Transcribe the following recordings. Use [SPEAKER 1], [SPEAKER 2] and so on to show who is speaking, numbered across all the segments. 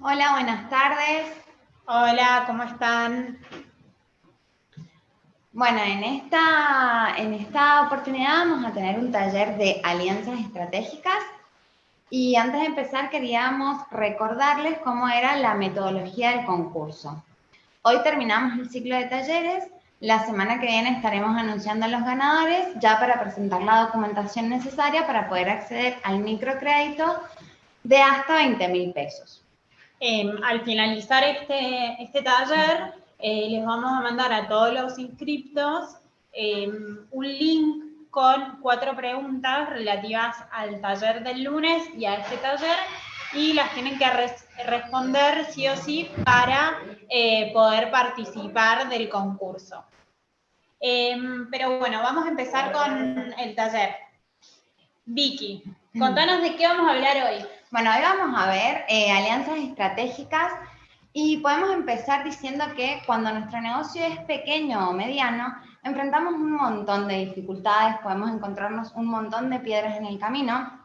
[SPEAKER 1] Hola, buenas tardes.
[SPEAKER 2] Hola, ¿cómo están?
[SPEAKER 1] Bueno, en esta oportunidad vamos a tener un taller de alianzas estratégicas y antes de empezar queríamos recordarles cómo era la metodología del concurso. Hoy terminamos el ciclo de talleres, la semana que viene estaremos anunciando a los ganadores ya para presentar la documentación necesaria para poder acceder al microcrédito de hasta 20.000 pesos.
[SPEAKER 2] Al finalizar este taller, les vamos a mandar a todos los inscriptos un link con 4 preguntas relativas al taller del lunes y a este taller, y las tienen que responder sí o sí para poder participar del concurso. Pero bueno, vamos a empezar con el taller. Vicky, contanos de qué vamos a hablar hoy.
[SPEAKER 1] Bueno, hoy vamos a ver alianzas estratégicas y podemos empezar diciendo que cuando nuestro negocio es pequeño o mediano, enfrentamos un montón de dificultades, podemos encontrarnos un montón de piedras en el camino,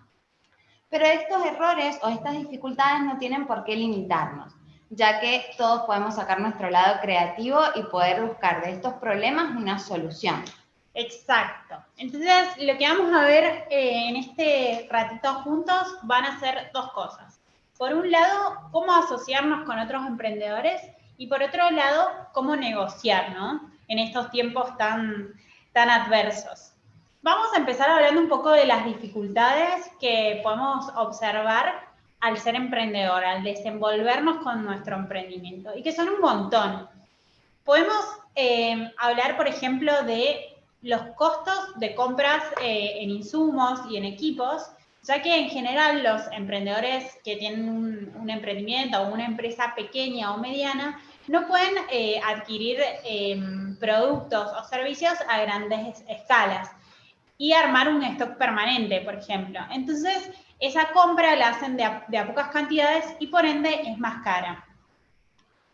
[SPEAKER 1] pero estos errores o estas dificultades no tienen por qué limitarnos, ya que todos podemos sacar nuestro lado creativo y poder buscar de estos problemas una solución.
[SPEAKER 2] Exacto. Entonces, lo que vamos a ver en este ratito juntos van a ser 2 cosas. Por un lado, cómo asociarnos con otros emprendedores y por otro lado, cómo negociar, ¿no? En estos tiempos tan adversos. Vamos a empezar hablando un poco de las dificultades que podemos observar al ser emprendedor, al desenvolvernos con nuestro emprendimiento, y que son un montón. Podemos hablar, por ejemplo, de los costos de compras en insumos y en equipos, ya que en general los emprendedores que tienen un emprendimiento o una empresa pequeña o mediana no pueden adquirir productos o servicios a grandes escalas y armar un stock permanente, por ejemplo. Entonces, esa compra la hacen de a pocas cantidades y por ende es más cara.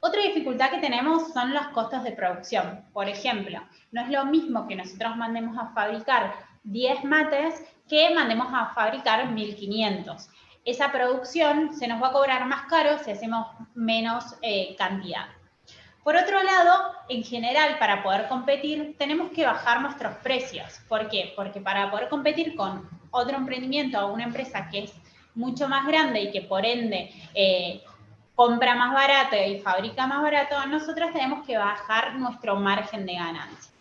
[SPEAKER 2] Otra dificultad que tenemos son los costos de producción. Por ejemplo, no es lo mismo que nosotros mandemos a fabricar 10 mates que mandemos a fabricar 1500. Esa producción se nos va a cobrar más caro si hacemos menos cantidad. Por otro lado, en general, para poder competir, tenemos que bajar nuestros precios. ¿Por qué? Porque para poder competir con otro emprendimiento o una empresa que es mucho más grande y que por ende compra más barato y fabrica más barato, nosotros tenemos que bajar nuestro margen de ganancia.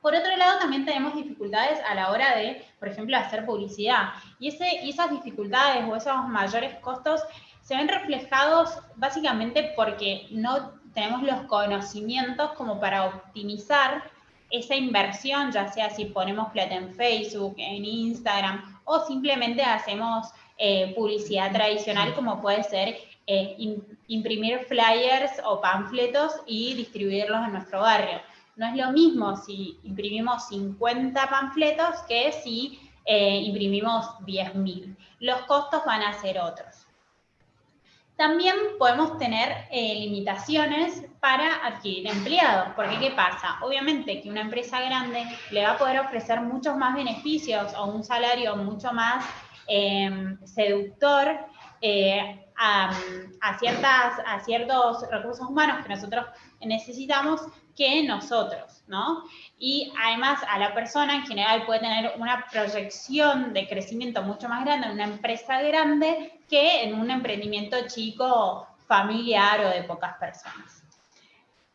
[SPEAKER 2] Por otro lado, también tenemos dificultades a la hora de, por ejemplo, hacer publicidad. Y esas dificultades o esos mayores costos se ven reflejados básicamente porque no tenemos los conocimientos como para optimizar esa inversión, ya sea si ponemos plata en Facebook, en Instagram, o simplemente hacemos publicidad tradicional como puede ser imprimir flyers o panfletos y distribuirlos en nuestro barrio. No es lo mismo si imprimimos 50 panfletos que si imprimimos 10.000. Los costos van a ser otros. También podemos tener limitaciones para adquirir empleados, porque ¿qué pasa? Obviamente que una empresa grande le va a poder ofrecer muchos más beneficios o un salario mucho más seductor a ciertos recursos humanos que nosotros necesitamos que nosotros, ¿no? Y además a la persona en general puede tener una proyección de crecimiento mucho más grande en una empresa grande que en un emprendimiento chico, familiar o de pocas personas.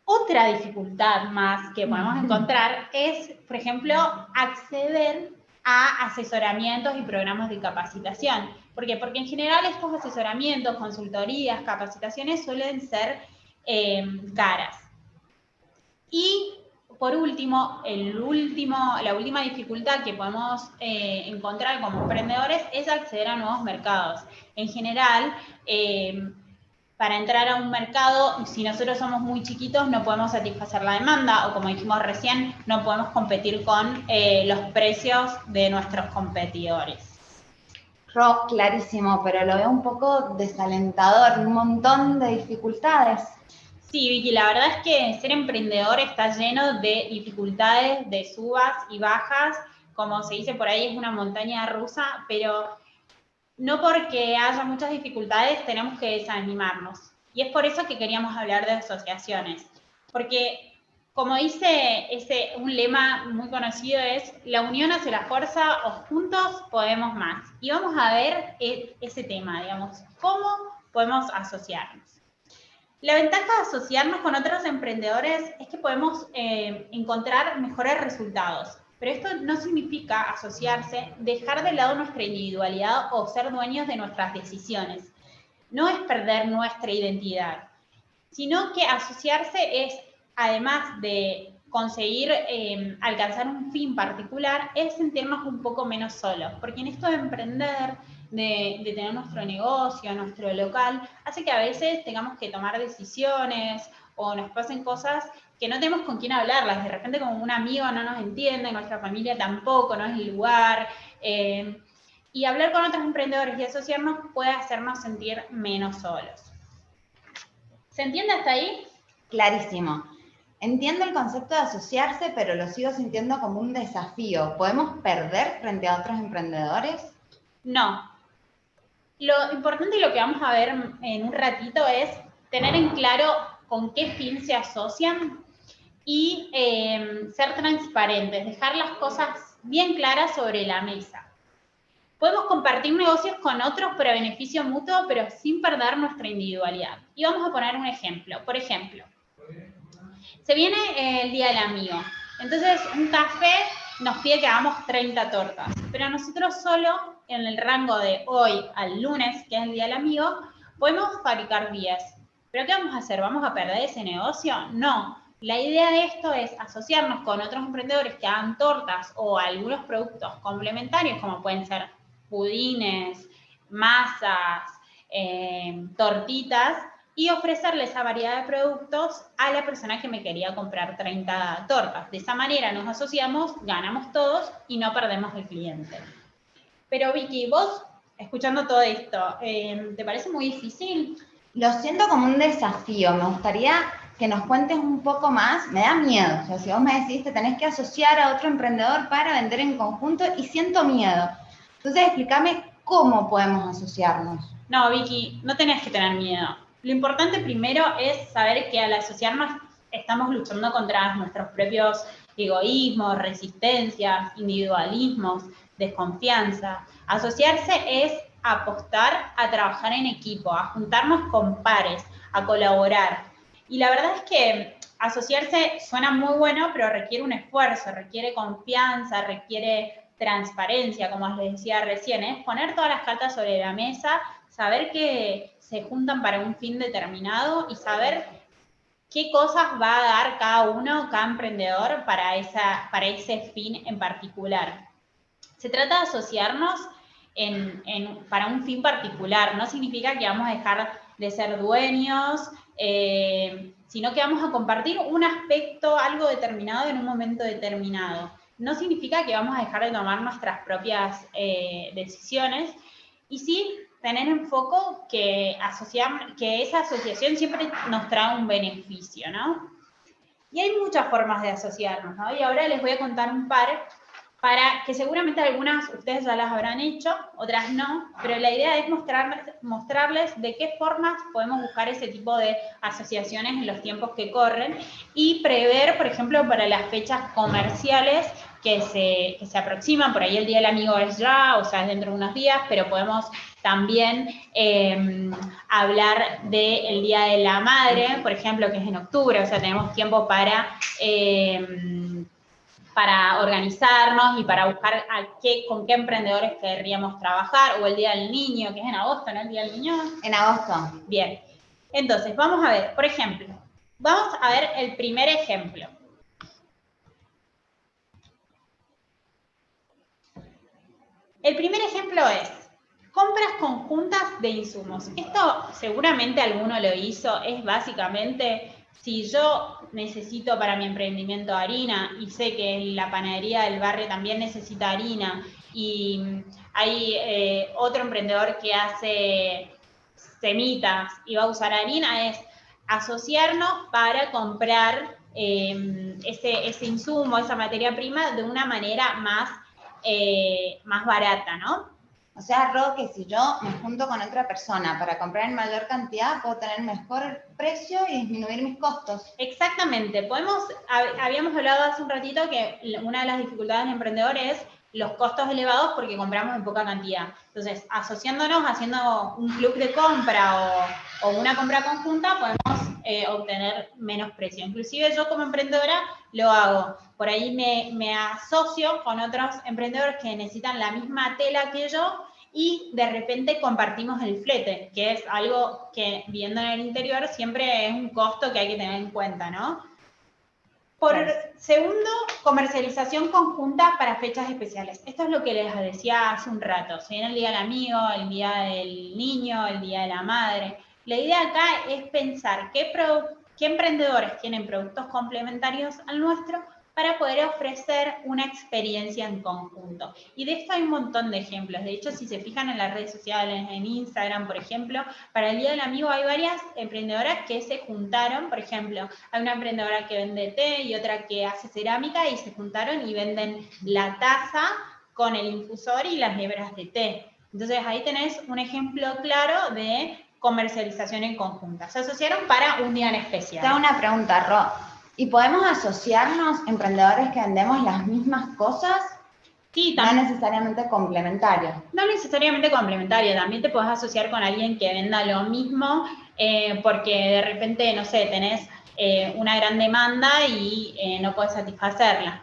[SPEAKER 2] Otra dificultad más que podemos encontrar es, por ejemplo, acceder a asesoramientos y programas de capacitación. ¿Por qué? Porque en general estos asesoramientos, consultorías, capacitaciones suelen ser caras. Y por último, la última dificultad que podemos encontrar como emprendedores es acceder a nuevos mercados. En general, para entrar a un mercado, si nosotros somos muy chiquitos, no podemos satisfacer la demanda, o como dijimos recién, no podemos competir con los precios de nuestros competidores.
[SPEAKER 1] Ro, clarísimo, pero lo veo un poco desalentador, un montón de dificultades.
[SPEAKER 2] Sí, Vicky, la verdad es que ser emprendedor está lleno de dificultades, de subas y bajas, como se dice por ahí, es una montaña rusa, pero no porque haya muchas dificultades tenemos que desanimarnos. Y es por eso que queríamos hablar de asociaciones, porque como dice un lema muy conocido es, la unión hace la fuerza o juntos podemos más. Y vamos a ver ese tema, digamos, cómo podemos asociarnos. La ventaja de asociarnos con otros emprendedores es que podemos encontrar mejores resultados, pero esto no significa asociarse, dejar de lado nuestra individualidad o ser dueños de nuestras decisiones. No es perder nuestra identidad, sino que asociarse es, además de conseguir alcanzar un fin particular, es sentirnos un poco menos solos, porque en esto de emprender, de tener nuestro negocio, nuestro local, hace que a veces tengamos que tomar decisiones o nos pasen cosas que no tenemos con quién hablarlas. De repente como un amigo no nos entiende, nuestra familia tampoco, no es el lugar. Y hablar con otros emprendedores y asociarnos puede hacernos sentir menos solos. ¿Se entiende hasta ahí?
[SPEAKER 1] Clarísimo. Entiendo el concepto de asociarse, pero lo sigo sintiendo como un desafío. ¿Podemos perder frente a otros emprendedores?
[SPEAKER 2] No. Lo importante y lo que vamos a ver en un ratito es tener en claro con qué fin se asocian y ser transparentes, dejar las cosas bien claras sobre la mesa. Podemos compartir negocios con otros para beneficio mutuo, pero sin perder nuestra individualidad. Y vamos a poner un ejemplo. Por ejemplo, se viene el Día del Amigo. Entonces, un café nos pide que hagamos 30 tortas, pero nosotros solo en el rango de hoy al lunes, que es el Día del Amigo, podemos fabricar 10. ¿Pero qué vamos a hacer? ¿Vamos a perder ese negocio? No. La idea de esto es asociarnos con otros emprendedores que hagan tortas o algunos productos complementarios, como pueden ser pudines, masas, tortitas, y ofrecerle esa variedad de productos a la persona que me quería comprar 30 tortas. De esa manera nos asociamos, ganamos todos y no perdemos el cliente. Pero Vicky, vos, escuchando todo esto, ¿te parece muy difícil?
[SPEAKER 1] Lo siento como un desafío. Me gustaría que nos cuentes un poco más. Me da miedo. O sea, si vos me decís te tenés que asociar a otro emprendedor para vender en conjunto y siento miedo. Entonces, explícame cómo podemos asociarnos.
[SPEAKER 2] No, Vicky, no tenés que tener miedo. Lo importante primero es saber que al asociarnos estamos luchando contra nuestros propios egoísmos, resistencias, individualismos, desconfianza. Asociarse es apostar a trabajar en equipo, a juntarnos con pares, a colaborar. Y la verdad es que asociarse suena muy bueno, pero requiere un esfuerzo, requiere confianza, requiere transparencia, como les decía recién, es poner todas las cartas sobre la mesa, saber que se juntan para un fin determinado y saber qué cosas va a dar cada uno, cada emprendedor para ese fin en particular. Se trata de asociarnos para un fin particular, no significa que vamos a dejar de ser dueños, sino que vamos a compartir un aspecto, algo determinado en un momento determinado. No significa que vamos a dejar de tomar nuestras propias decisiones, y sí tener en foco que esa asociación siempre nos trae un beneficio, ¿no? Y hay muchas formas de asociarnos, ¿no? Y ahora les voy a contar un par para que seguramente algunas ustedes ya las habrán hecho, otras no, pero la idea es mostrarles de qué formas podemos buscar ese tipo de asociaciones en los tiempos que corren y prever, por ejemplo, para las fechas comerciales que se aproximan. Por ahí el Día del Amigo es ya, o sea, es dentro de unos días, pero podemos también hablar del Día de la Madre, por ejemplo, que es en octubre, o sea, tenemos tiempo para organizarnos y para buscar con qué emprendedores querríamos trabajar, o el Día del Niño, que es en agosto, ¿no? El Día del Niño.
[SPEAKER 1] En agosto.
[SPEAKER 2] Bien. Entonces, vamos a ver, por ejemplo, vamos a ver el primer ejemplo. El primer ejemplo es compras conjuntas de insumos. Esto seguramente alguno lo hizo, es básicamente, si yo necesito para mi emprendimiento harina y sé que la panadería del barrio también necesita harina y hay otro emprendedor que hace semitas y va a usar harina, es asociarnos para comprar ese insumo, esa materia prima de una manera más barata, ¿no?
[SPEAKER 1] O sea, Ro, que si yo me junto con otra persona para comprar en mayor cantidad, puedo tener mejor precio y disminuir mis costos.
[SPEAKER 2] Exactamente. Habíamos hablado hace un ratito que una de las dificultades del emprendedor es los costos elevados porque compramos en poca cantidad. Entonces, asociándonos, haciendo un club de compra o una compra conjunta, podemos obtener menos precio. Inclusive yo como emprendedora lo hago. Por ahí me asocio con otros emprendedores que necesitan la misma tela que yo y de repente compartimos el flete, que es algo que viviendo en el interior siempre es un costo que hay que tener en cuenta, ¿no? Por segundo, comercialización conjunta para fechas especiales. Esto es lo que les decía hace un rato. Se viene el Día del Amigo, el Día del Niño, el Día de la Madre. La idea acá es pensar qué emprendedores tienen productos complementarios al nuestro para poder ofrecer una experiencia en conjunto. Y de esto hay un montón de ejemplos. De hecho, si se fijan en las redes sociales, en Instagram, por ejemplo, para el Día del Amigo hay varias emprendedoras que se juntaron. Por ejemplo, hay una emprendedora que vende té y otra que hace cerámica y se juntaron y venden la taza con el infusor y las hebras de té. Entonces, ahí tenés un ejemplo claro de comercialización en conjunta. Se asociaron para un día en especial.
[SPEAKER 1] Te hago una pregunta, Ro. ¿Y podemos asociarnos emprendedores que vendemos las mismas cosas?
[SPEAKER 2] Sí,
[SPEAKER 1] no necesariamente complementario.
[SPEAKER 2] No necesariamente complementario, también te podés asociar con alguien que venda lo mismo, porque de repente, no sé, tenés una gran demanda y no podés satisfacerla.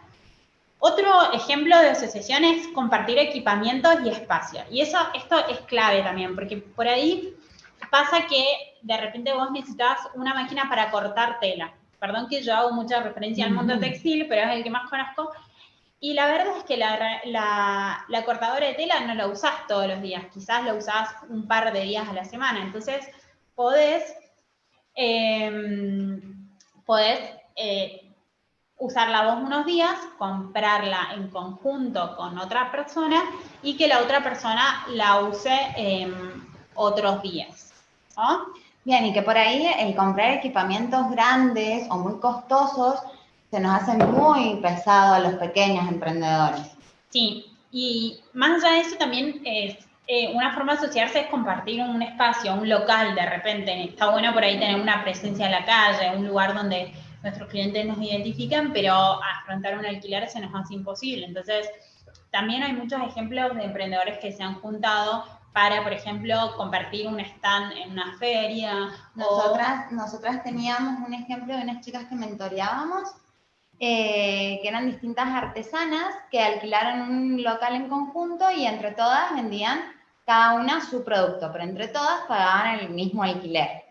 [SPEAKER 2] Otro ejemplo de asociación es compartir equipamientos y espacio. Y esto es clave también, porque por ahí pasa que de repente vos necesitas una máquina para cortar tela. Perdón que yo hago mucha referencia al mundo textil, pero es el que más conozco. Y la verdad es que la cortadora de tela no la usás todos los días, quizás la usás un par de días a la semana. Entonces, podés usarla vos unos días, comprarla en conjunto con otra persona y que la otra persona la use otros días, ¿no?
[SPEAKER 1] Bien, y que por ahí el comprar equipamientos grandes o muy costosos se nos hace muy pesado a los pequeños emprendedores.
[SPEAKER 2] Sí, y más allá de eso también es una forma de asociarse es compartir un espacio, un local de repente. Está bueno por ahí tener una presencia en la calle, un lugar donde nuestros clientes nos identifican, pero afrontar un alquiler se nos hace imposible. Entonces, también hay muchos ejemplos de emprendedores que se han juntado para, por ejemplo, compartir un stand en una feria.
[SPEAKER 1] Nosotras teníamos un ejemplo de unas chicas que mentoreábamos, que eran distintas artesanas que alquilaron un local en conjunto y entre todas vendían cada una su producto, pero entre todas pagaban el mismo alquiler.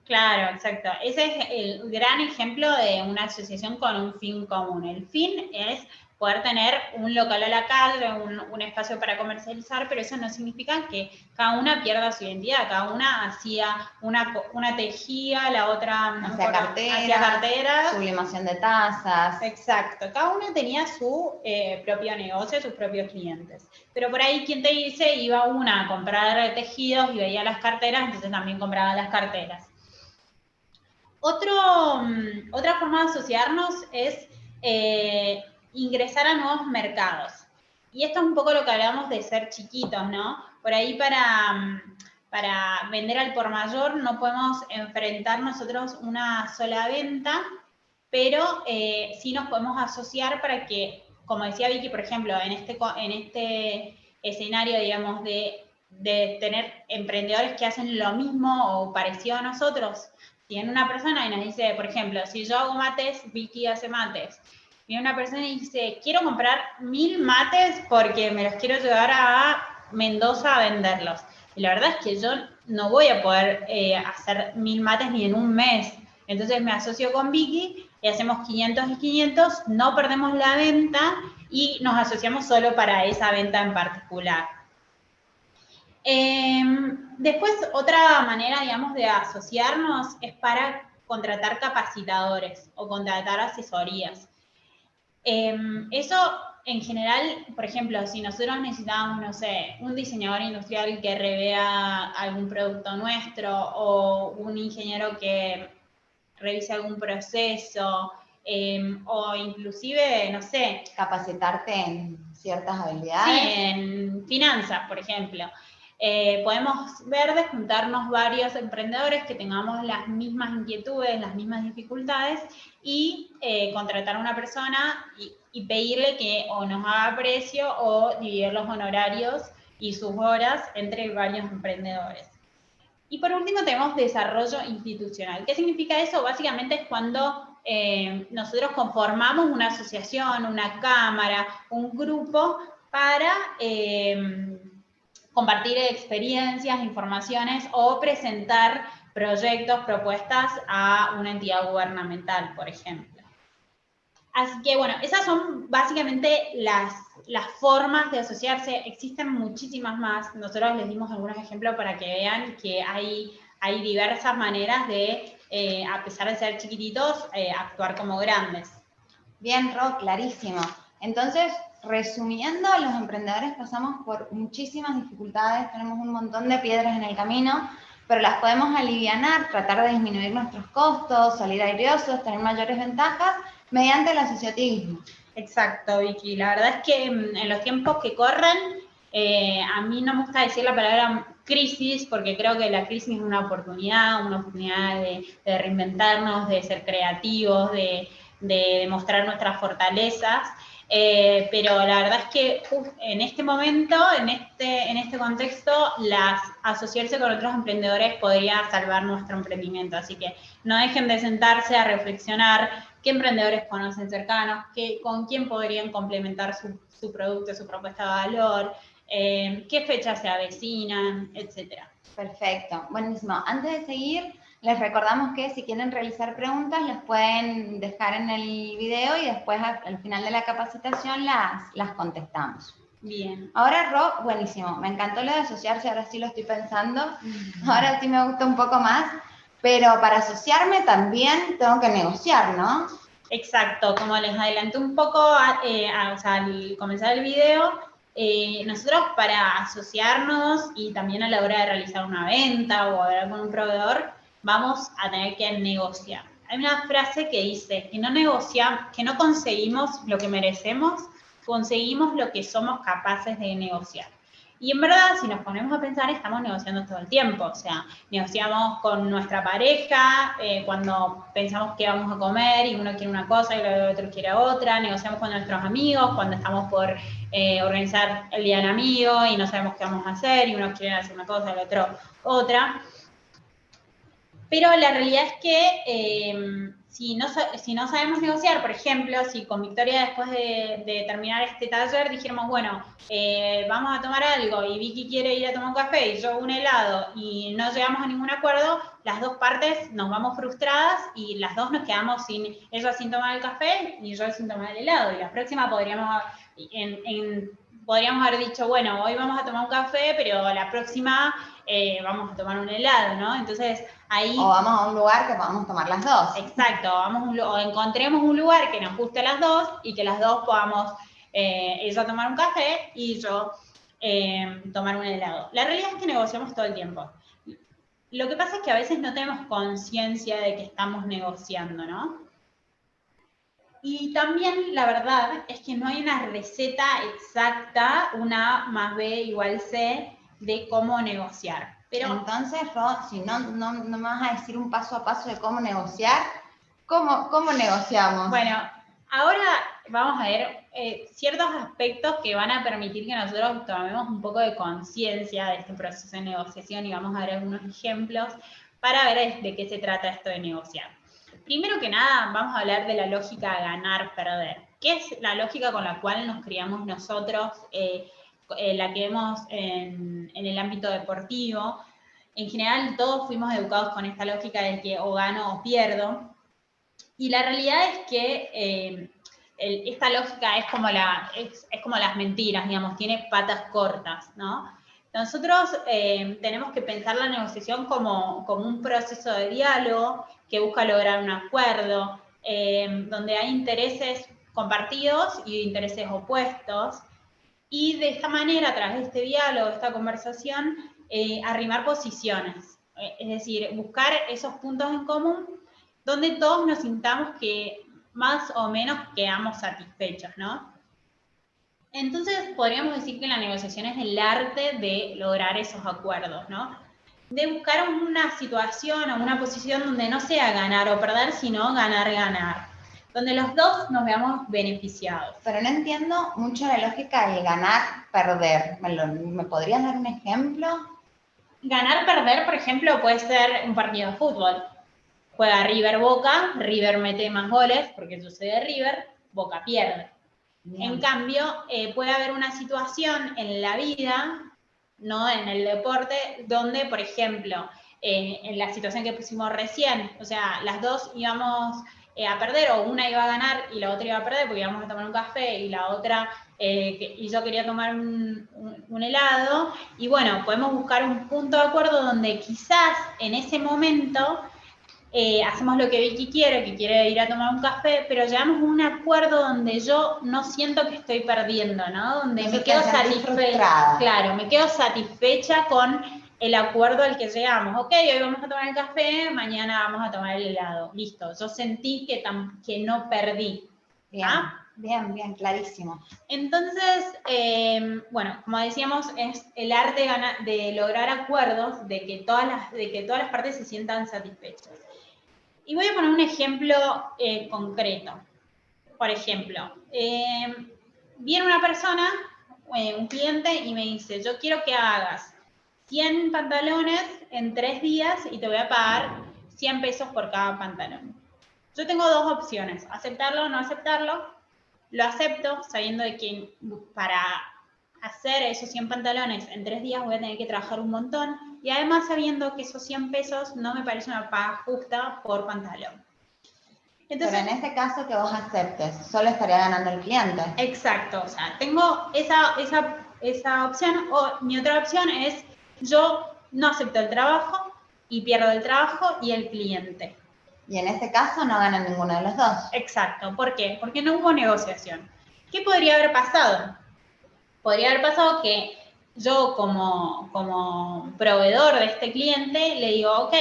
[SPEAKER 2] Claro, exacto. Ese es el gran ejemplo de una asociación con un fin común. El fin es poder tener un local a la calle, un espacio para comercializar, pero eso no significa que cada una pierda su identidad. Cada una hacía una tejía, la otra
[SPEAKER 1] hacía carteras, sublimación de tazas.
[SPEAKER 2] Exacto. Cada una tenía su propio negocio, sus propios clientes. Pero por ahí, ¿quién te dice? Iba una a comprar tejidos y veía las carteras, entonces también compraba las carteras. Otra forma de asociarnos es ingresar a nuevos mercados. Y esto es un poco lo que hablamos de ser chiquitos, ¿no? Por ahí para vender al por mayor no podemos enfrentar nosotros una sola venta, pero sí nos podemos asociar para que, como decía Vicky, por ejemplo, en este escenario, digamos, de tener emprendedores que hacen lo mismo o parecido a nosotros. Si viene una persona y nos dice, por ejemplo, si yo hago mates, Vicky hace mates. Viene una persona y dice, quiero comprar 1000 mates porque me los quiero llevar a Mendoza a venderlos. Y la verdad es que yo no voy a poder hacer 1000 mates ni en un mes. Entonces me asocio con Vicky y hacemos 500 y 500, no perdemos la venta y nos asociamos solo para esa venta en particular. Después, otra manera, digamos, de asociarnos es para contratar capacitadores o contratar asesorías. Eso, en general, por ejemplo, si nosotros necesitamos, no sé, un diseñador industrial que revea algún producto nuestro o un ingeniero que revise algún proceso, o inclusive, no sé.
[SPEAKER 1] Capacitarte en ciertas habilidades.
[SPEAKER 2] Sí, en finanzas, por ejemplo. Podemos ver de juntarnos varios emprendedores que tengamos las mismas inquietudes, las mismas dificultades y contratar a una persona y pedirle que o nos haga precio o dividir los honorarios y sus horas entre varios emprendedores. Y por último tenemos desarrollo institucional. ¿Qué significa eso? Básicamente es cuando nosotros conformamos una asociación, una cámara, un grupo para compartir experiencias, informaciones o presentar proyectos, propuestas a una entidad gubernamental, por ejemplo. Así que bueno, esas son básicamente las formas de asociarse. Existen muchísimas más. Nosotros les dimos algunos ejemplos para que vean que hay diversas maneras de, a pesar de ser chiquititos, actuar como grandes.
[SPEAKER 1] Bien, Ro, clarísimo. Entonces, resumiendo, los emprendedores pasamos por muchísimas dificultades, tenemos un montón de piedras en el camino, pero las podemos alivianar, tratar de disminuir nuestros costos, salir airosos, tener mayores ventajas mediante el asociativismo.
[SPEAKER 2] Exacto, Vicky. La verdad es que en los tiempos que corren, a mí no me gusta decir la palabra crisis, porque creo que la crisis es una oportunidad de reinventarnos, de ser creativos, de demostrar nuestras fortalezas. Pero la verdad es que en este momento, en este contexto, asociarse con otros emprendedores podría salvar nuestro emprendimiento. Así que no dejen de sentarse a reflexionar qué emprendedores conocen cercanos, con quién podrían complementar su producto, su propuesta de valor, qué fechas se avecinan, etcétera.
[SPEAKER 1] Perfecto, buenísimo. Antes de seguir, les recordamos que si quieren realizar preguntas, las pueden dejar en el video y después al final de la capacitación las contestamos.
[SPEAKER 2] Bien.
[SPEAKER 1] Ahora, Ro, buenísimo. Me encantó lo de asociarse, ahora sí lo estoy pensando. Ahora sí me gusta un poco más. Pero para asociarme también tengo que negociar, ¿no?
[SPEAKER 2] Exacto, como les adelanté un poco al comenzar el video, nosotros para asociarnos y también a la hora de realizar una venta o hablar con un proveedor, vamos a tener que negociar. Hay una frase que dice que no conseguimos lo que merecemos, conseguimos lo que somos capaces de negociar. Y en verdad, si nos ponemos a pensar, estamos negociando todo el tiempo. O sea, negociamos con nuestra pareja, cuando pensamos que vamos a comer y uno quiere una cosa y el otro quiere otra. Negociamos con nuestros amigos cuando estamos por organizar el día del amigo y no sabemos qué vamos a hacer y uno quiere hacer una cosa y el otro otra. Pero la realidad es que si no sabemos negociar, por ejemplo, si con Victoria después de terminar este taller dijéramos, bueno, vamos a tomar algo y Vicky quiere ir a tomar un café y yo un helado y no llegamos a ningún acuerdo, las dos partes nos vamos frustradas y las dos nos quedamos ella sin tomar el café y yo sin tomar el helado. Y la próxima podríamos haber dicho, bueno, hoy vamos a tomar un café, pero la próxima vamos a tomar un helado, ¿no? Entonces, ahí...
[SPEAKER 1] O vamos a un lugar que podamos tomar las dos.
[SPEAKER 2] Exacto, o encontremos un lugar que nos guste a las dos y que las dos podamos, ella tomar un café y yo tomar un helado. La realidad es que negociamos todo el tiempo. Lo que pasa es que a veces no tenemos conciencia de que estamos negociando, ¿no? Y también la verdad es que no hay una receta exacta, una más B igual C, de cómo negociar.
[SPEAKER 1] Pero entonces, Ro, si no me vas a decir un paso a paso de cómo negociar, ¿cómo negociamos?
[SPEAKER 2] Bueno, ahora vamos a ver ciertos aspectos que van a permitir que nosotros tomemos un poco de conciencia de este proceso de negociación y vamos a ver algunos ejemplos para ver de qué se trata esto de negociar. Primero que nada, vamos a hablar de la lógica ganar-perder. ¿Qué es la lógica con la cual nos criamos nosotros, la que vemos en el ámbito deportivo? En general, todos fuimos educados con esta lógica de que o gano o pierdo. Y la realidad es que esta lógica es como las mentiras, digamos, tiene patas cortas, ¿no? Nosotros tenemos que pensar la negociación como un proceso de diálogo que busca lograr un acuerdo, donde hay intereses compartidos y intereses opuestos, y de esta manera, a través de este diálogo, de esta conversación, arrimar posiciones, es decir, buscar esos puntos en común donde todos nos sintamos que más o menos quedamos satisfechos, ¿no? Entonces, podríamos decir que la negociación es el arte de lograr esos acuerdos, ¿no? De buscar una situación o una posición donde no sea ganar o perder, sino ganar-ganar, donde los dos nos veamos beneficiados.
[SPEAKER 1] Pero no entiendo mucho la lógica del ganar-perder. ¿Me podrías dar un ejemplo?
[SPEAKER 2] Ganar-perder, por ejemplo, puede ser un partido de fútbol. Juega River-Boca, River mete más goles, porque yo soy de River, Boca pierde. Bien. En cambio, puede haber una situación en la vida, no en el deporte, donde, por ejemplo, en la situación que pusimos recién, o sea, las dos íbamos a perder, o una iba a ganar y la otra iba a perder porque íbamos a tomar un café, y la otra, y yo quería tomar un helado, y bueno, podemos buscar un punto de acuerdo donde quizás en ese momento hacemos lo que Vicky quiere, que quiere ir a tomar un café, pero llegamos a un acuerdo donde yo no siento que estoy perdiendo, ¿no? Donde me quedo satisfecha. Claro, me quedo satisfecha con el acuerdo al que llegamos. Ok, hoy vamos a tomar el café, mañana vamos a tomar el helado. Listo, yo sentí que no perdí.
[SPEAKER 1] Bien, ¿ah? Bien, clarísimo.
[SPEAKER 2] Entonces, bueno, como decíamos, es el arte de lograr acuerdos, de que todas las partes se sientan satisfechas. Y voy a poner un ejemplo concreto. Por ejemplo, viene una persona, un cliente, y me dice, yo quiero que hagas 100 pantalones en 3 días y te voy a pagar 100 pesos por cada pantalón. Yo tengo dos opciones, aceptarlo o no aceptarlo. Lo acepto sabiendo de que para hacer esos 100 pantalones en 3 días voy a tener que trabajar un montón, y además sabiendo que esos 100 pesos no me parece una paga justa por pantalón.
[SPEAKER 1] Entonces, pero en este caso que vos aceptes, solo estaría ganando el cliente.
[SPEAKER 2] Exacto, o sea, tengo esa opción, o mi otra opción es yo no acepto el trabajo y pierdo el trabajo y el cliente.
[SPEAKER 1] Y en este caso no ganan ninguno de los dos.
[SPEAKER 2] Exacto, ¿por qué? Porque no hubo negociación. ¿Qué podría haber pasado? Podría haber pasado que yo como proveedor de este cliente le digo, ok,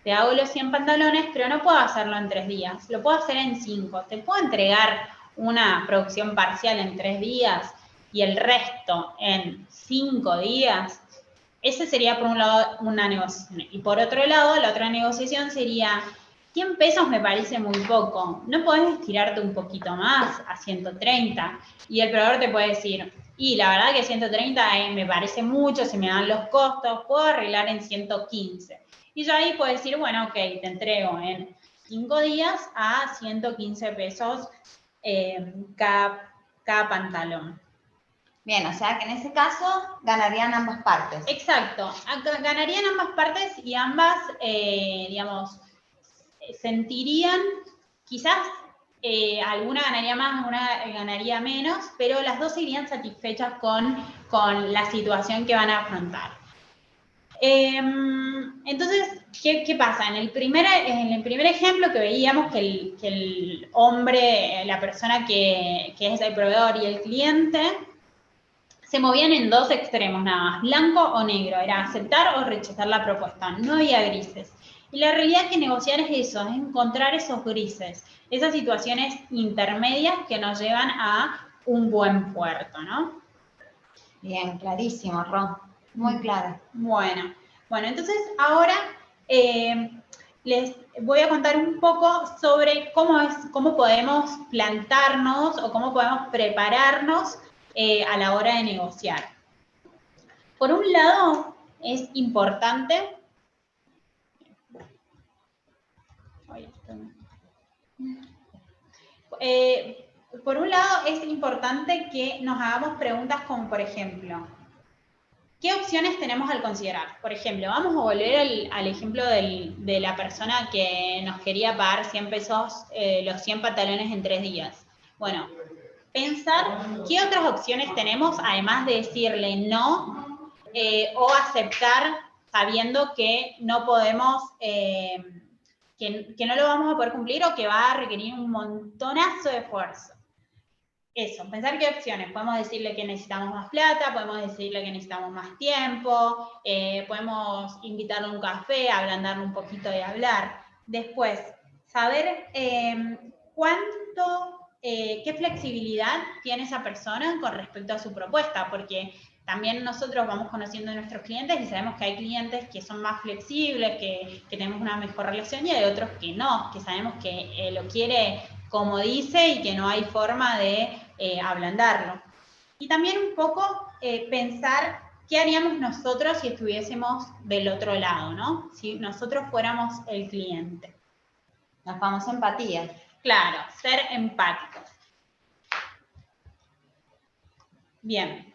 [SPEAKER 2] te hago los 100 pantalones, pero no puedo hacerlo en 3 días, lo puedo hacer en 5. Te puedo entregar una producción parcial en 3 días y el resto en 5 días. Ese sería por un lado una negociación. Y por otro lado, la otra negociación sería, 100 pesos me parece muy poco, ¿no podés estirarte un poquito más a 130? Y el proveedor te puede decir, y la verdad que 130 me parece mucho, se me dan los costos, puedo arreglar en 115. Y yo ahí puedo decir, bueno, ok, te entrego en 5 días a 115 pesos cada pantalón.
[SPEAKER 1] Bien, o sea que en ese caso ganarían ambas partes.
[SPEAKER 2] Exacto, ganarían ambas partes y ambas, digamos, sentirían, quizás alguna ganaría más, alguna ganaría menos, pero las dos irían satisfechas con la situación que van a afrontar. Entonces, ¿qué pasa? En el primer ejemplo que veíamos que el hombre, la persona que es el proveedor y el cliente, se movían en dos extremos nada más, blanco o negro, era aceptar o rechazar la propuesta, no había grises. Y la realidad es que negociar es eso, es encontrar esos grises, esas situaciones intermedias que nos llevan a un buen puerto, ¿no?
[SPEAKER 1] Bien, clarísimo, Ro, muy claro.
[SPEAKER 2] Bueno, entonces ahora les voy a contar un poco sobre cómo podemos plantarnos o cómo podemos prepararnos a la hora de negociar. Por un lado, es importante que nos hagamos preguntas como, por ejemplo, ¿qué opciones tenemos al considerar? Por ejemplo, vamos a volver al ejemplo de la persona que nos quería pagar 100 pesos, los 100 pantalones en 3 días. Bueno, pensar qué otras opciones tenemos, además de decirle no, o aceptar sabiendo que no podemos, que no lo vamos a poder cumplir o que va a requerir un montonazo de esfuerzo. Eso, pensar qué opciones. Podemos decirle que necesitamos más plata, podemos decirle que necesitamos más tiempo, podemos invitarle a un café, ablandarle un poquito de hablar. Después, saber qué flexibilidad tiene esa persona con respecto a su propuesta, porque también nosotros vamos conociendo a nuestros clientes y sabemos que hay clientes que son más flexibles, que tenemos una mejor relación, y hay otros que no, que sabemos que lo quiere como dice y que no hay forma de ablandarlo. Y también un poco pensar qué haríamos nosotros si estuviésemos del otro lado, ¿no? Si nosotros fuéramos el cliente.
[SPEAKER 1] La famosa empatía.
[SPEAKER 2] Claro, ser empáticos. Bien.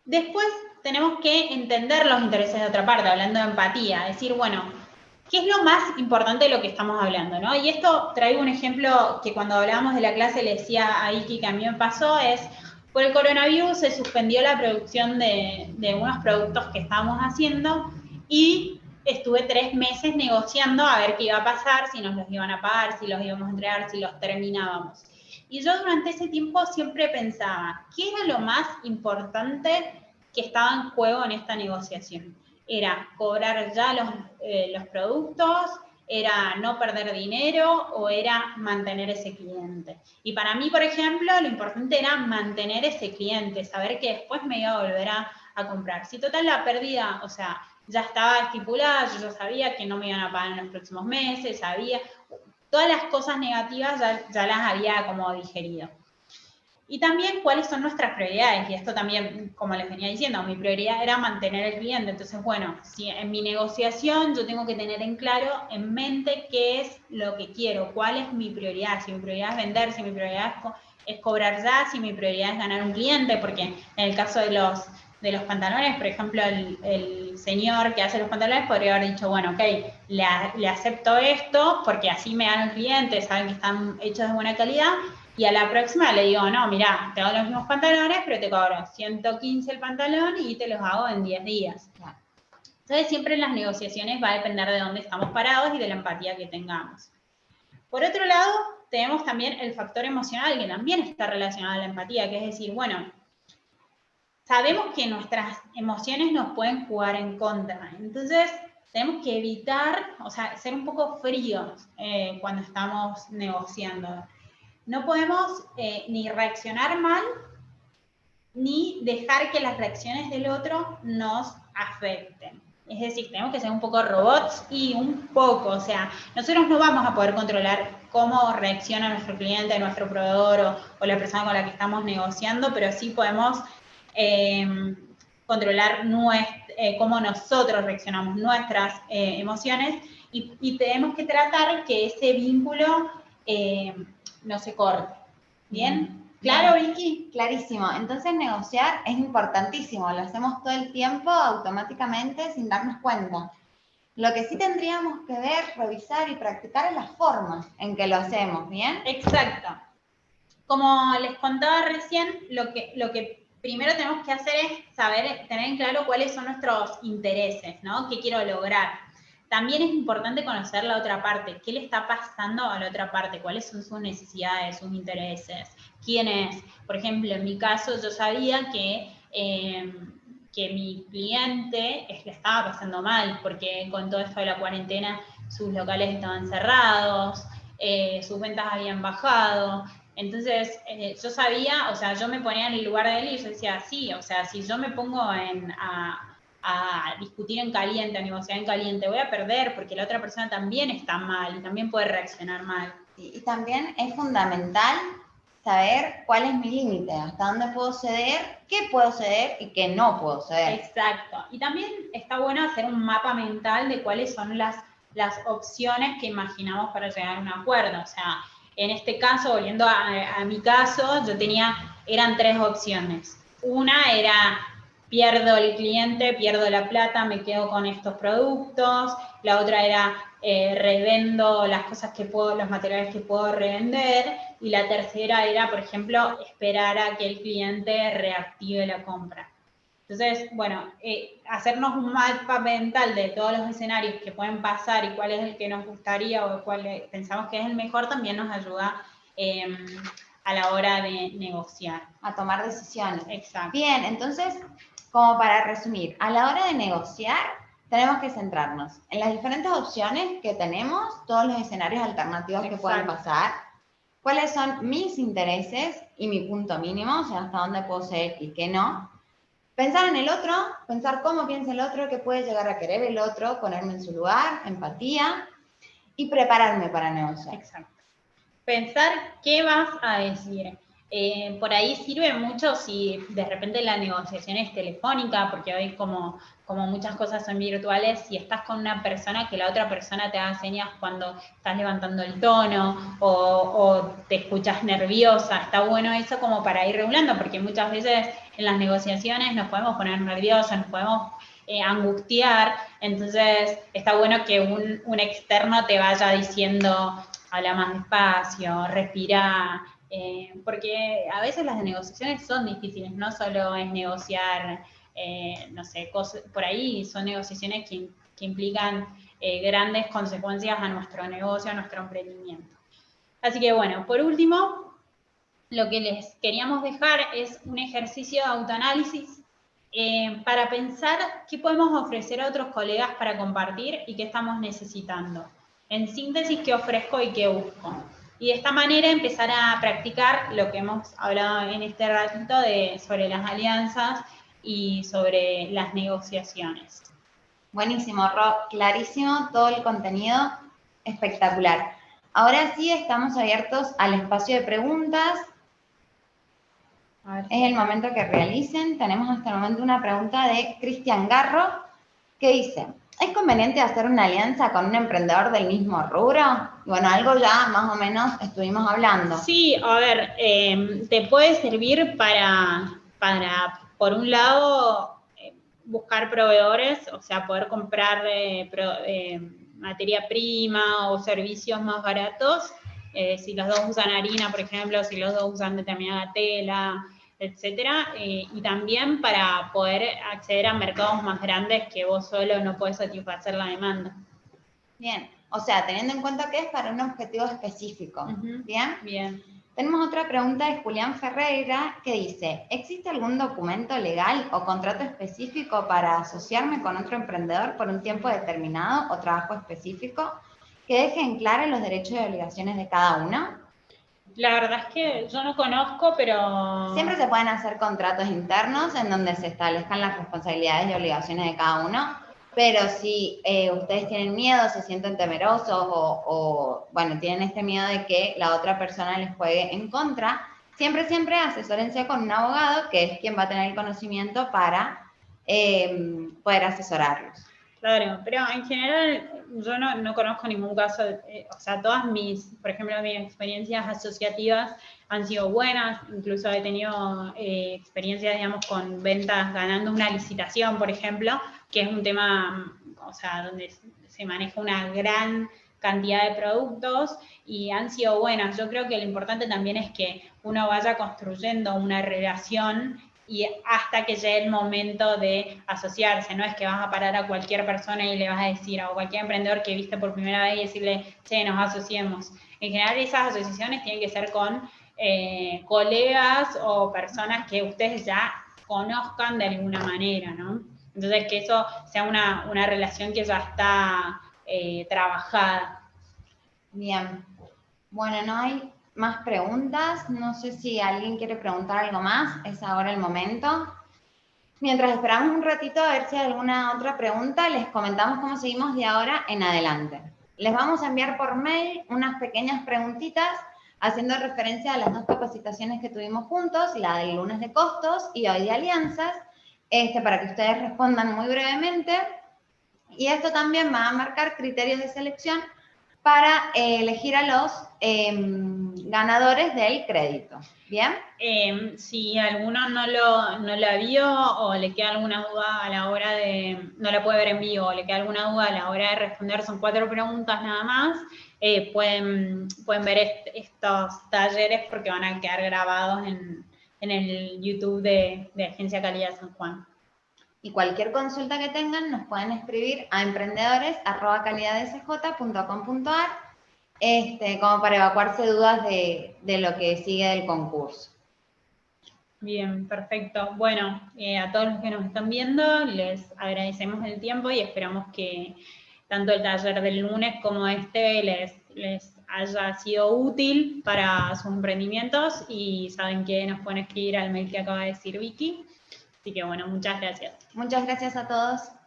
[SPEAKER 2] Después tenemos que entender los intereses de otra parte, hablando de empatía. Decir, bueno, ¿qué es lo más importante de lo que estamos hablando, no? Y esto traigo un ejemplo que cuando hablábamos de la clase le decía a Iki que a mí me pasó, es por el coronavirus se suspendió la producción de unos productos que estábamos haciendo y estuve 3 meses negociando a ver qué iba a pasar, si nos los iban a pagar, si los íbamos a entregar, si los terminábamos. Y yo durante ese tiempo siempre pensaba, ¿qué era lo más importante que estaba en juego en esta negociación? Era cobrar ya los productos, era no perder dinero o era mantener ese cliente. Y para mí, por ejemplo, lo importante era mantener ese cliente, saber que después me iba a volver a comprar. Si total la pérdida, o sea, ya estaba estipulada, yo ya sabía que no me iban a pagar en los próximos meses, sabía, todas las cosas negativas ya las había como digerido. Y también cuáles son nuestras prioridades, y esto también, como les venía diciendo, mi prioridad era mantener el cliente. Entonces, bueno, si en mi negociación yo tengo que tener en claro, en mente, qué es lo que quiero, cuál es mi prioridad, si mi prioridad es vender, si mi prioridad es cobrar ya, si mi prioridad es ganar un cliente, porque en el caso de los pantalones, por ejemplo, el señor que hace los pantalones podría haber dicho, bueno, ok, le acepto esto, porque así me dan un cliente, saben que están hechos de buena calidad, y a la próxima le digo, no, mirá, te hago los mismos pantalones, pero te cobro 115 el pantalón y te los hago en 10 días. Entonces, siempre en las negociaciones va a depender de dónde estamos parados y de la empatía que tengamos. Por otro lado, tenemos también el factor emocional, que también está relacionado a la empatía, que es decir, bueno, sabemos que nuestras emociones nos pueden jugar en contra. Entonces, tenemos que evitar, o sea, ser un poco fríos cuando estamos negociando. No podemos ni reaccionar mal, ni dejar que las reacciones del otro nos afecten. Es decir, tenemos que ser un poco robots y un poco, o sea, nosotros no vamos a poder controlar cómo reacciona nuestro cliente, nuestro proveedor o la persona con la que estamos negociando, pero sí podemos controlar cómo nosotros reaccionamos, nuestras emociones, y tenemos que tratar que ese vínculo no se corte. ¿Bien? ¿Claro, Vicky?
[SPEAKER 1] Clarísimo. Entonces negociar es importantísimo, lo hacemos todo el tiempo automáticamente sin darnos cuenta. Lo que sí tendríamos que ver, revisar y practicar es las formas en que lo hacemos, ¿bien?
[SPEAKER 2] Exacto. Como les contaba recién, lo que primero tenemos que hacer es saber, tener en claro cuáles son nuestros intereses, ¿no? ¿Qué quiero lograr? También es importante conocer la otra parte, qué le está pasando a la otra parte, cuáles son sus necesidades, sus intereses, quién es. Por ejemplo, en mi caso yo sabía que mi cliente le estaba pasando mal, porque con todo esto de la cuarentena sus locales estaban cerrados, sus ventas habían bajado. Entonces, yo sabía, o sea, yo me ponía en el lugar de él y yo decía, sí, o sea, si yo me pongo a discutir en caliente, a negociar en caliente, voy a perder porque la otra persona también está mal y también puede reaccionar mal.
[SPEAKER 1] Y también es fundamental saber cuál es mi límite, hasta dónde puedo ceder, qué puedo ceder y qué no puedo ceder.
[SPEAKER 2] Exacto. Y también está bueno hacer un mapa mental de cuáles son las opciones que imaginamos para llegar a un acuerdo. O sea, en este caso, volviendo a mi caso, eran 3 opciones. Una era pierdo el cliente, pierdo la plata, me quedo con estos productos. La otra era revendo las cosas que puedo, los materiales que puedo revender. Y la tercera era, por ejemplo, esperar a que el cliente reactive la compra. Entonces, bueno, hacernos un mapa mental de todos los escenarios que pueden pasar y cuál es el que nos gustaría o cuál pensamos que es el mejor también nos ayuda a la hora de negociar.
[SPEAKER 1] A tomar decisiones.
[SPEAKER 2] Exacto.
[SPEAKER 1] Bien, entonces, como para resumir, a la hora de negociar tenemos que centrarnos en las diferentes opciones que tenemos, todos los escenarios alternativos que pueden pasar, cuáles son mis intereses y mi punto mínimo, o sea, hasta dónde puedo ser y qué no. Pensar en el otro, pensar cómo piensa el otro, qué puede llegar a querer el otro, ponerme en su lugar, empatía y prepararme para negociar.
[SPEAKER 2] Exacto. Pensar qué vas a decir. Por ahí sirve mucho si de repente la negociación es telefónica, porque hoy como muchas cosas son virtuales, si estás con una persona, que la otra persona te haga señas cuando estás levantando el tono o te escuchas nerviosa. Está bueno eso como para ir regulando, porque muchas veces en las negociaciones nos podemos poner nerviosos, nos podemos angustiar, entonces está bueno que un externo te vaya diciendo, habla más despacio, respira, porque a veces las negociaciones son difíciles, no solo es negociar, no sé, cosas, por ahí son negociaciones que implican grandes consecuencias a nuestro negocio, a nuestro emprendimiento. Así que bueno, por último, lo que les queríamos dejar es un ejercicio de autoanálisis para pensar qué podemos ofrecer a otros colegas para compartir y qué estamos necesitando. En síntesis, qué ofrezco y qué busco. Y de esta manera empezar a practicar lo que hemos hablado en este ratito sobre las alianzas y sobre las negociaciones.
[SPEAKER 1] Buenísimo, Ro, clarísimo todo el contenido, espectacular. Ahora sí estamos abiertos al espacio de preguntas. Es el momento que realicen. Tenemos hasta el momento una pregunta de Cristian Garro, que dice, ¿es conveniente hacer una alianza con un emprendedor del mismo rubro? Bueno, algo ya más o menos estuvimos hablando.
[SPEAKER 2] Sí, a ver, te puede servir para por un lado, buscar proveedores, o sea, poder comprar materia prima o servicios más baratos, si los dos usan harina, por ejemplo, si los dos usan determinada tela, etcétera, y también para poder acceder a mercados más grandes que vos solo no podés satisfacer la demanda.
[SPEAKER 1] Bien, o sea, teniendo en cuenta que es para un objetivo específico. ¿Bien?
[SPEAKER 2] Bien.
[SPEAKER 1] Tenemos otra pregunta de Julián Ferreira que dice, ¿existe algún documento legal o contrato específico para asociarme con otro emprendedor por un tiempo determinado o trabajo específico que deje en claro los derechos y obligaciones de cada uno?
[SPEAKER 2] La verdad es que yo no conozco, pero...
[SPEAKER 1] Siempre se pueden hacer contratos internos en donde se establezcan las responsabilidades y obligaciones de cada uno, pero si ustedes tienen miedo, se sienten temerosos o, bueno, tienen este miedo de que la otra persona les juegue en contra, siempre asesórense con un abogado que es quien va a tener el conocimiento para poder asesorarlos.
[SPEAKER 2] Claro, pero en general yo no conozco ningún caso, o sea, todas por ejemplo, mis experiencias asociativas han sido buenas, incluso he tenido experiencias, digamos, con ventas ganando una licitación, por ejemplo, que es un tema, o sea, donde se maneja una gran cantidad de productos y han sido buenas. Yo creo que lo importante también es que uno vaya construyendo una relación y hasta que llegue el momento de asociarse, no es que vas a parar a cualquier persona y le vas a decir, a cualquier emprendedor que viste por primera vez y decirle, che, nos asociemos. En general esas asociaciones tienen que ser con colegas o personas que ustedes ya conozcan de alguna manera, ¿no? Entonces que eso sea una relación que ya está trabajada.
[SPEAKER 1] Bien. Bueno, no hay más preguntas. No sé si alguien quiere preguntar algo más. Es ahora el momento. Mientras esperamos un ratito a ver si hay alguna otra pregunta, les comentamos cómo seguimos de ahora en adelante. Les vamos a enviar por mail unas pequeñas preguntitas haciendo referencia a las dos capacitaciones que tuvimos juntos, la del lunes de costos y hoy de alianzas, para que ustedes respondan muy brevemente. Y esto también va a marcar criterios de selección para elegir a los ganadores del crédito. ¿Bien?
[SPEAKER 2] Si alguno no la vio o le queda alguna duda a la hora de, no la puede ver en vivo, o le queda alguna duda a la hora de responder, son 4 preguntas nada más, pueden ver estos talleres porque van a quedar grabados en el YouTube de Agencia Calidad San Juan.
[SPEAKER 1] Y cualquier consulta que tengan nos pueden escribir a emprendedores@calidadesj.com.ar como para evacuarse dudas de lo que sigue del concurso.
[SPEAKER 2] Bien, perfecto. Bueno, a todos los que nos están viendo les agradecemos el tiempo y esperamos que tanto el taller del lunes como les haya sido útil para sus emprendimientos y saben que nos pueden escribir al mail que acaba de decir Vicky. Así que bueno, muchas gracias.
[SPEAKER 1] Muchas gracias a todos.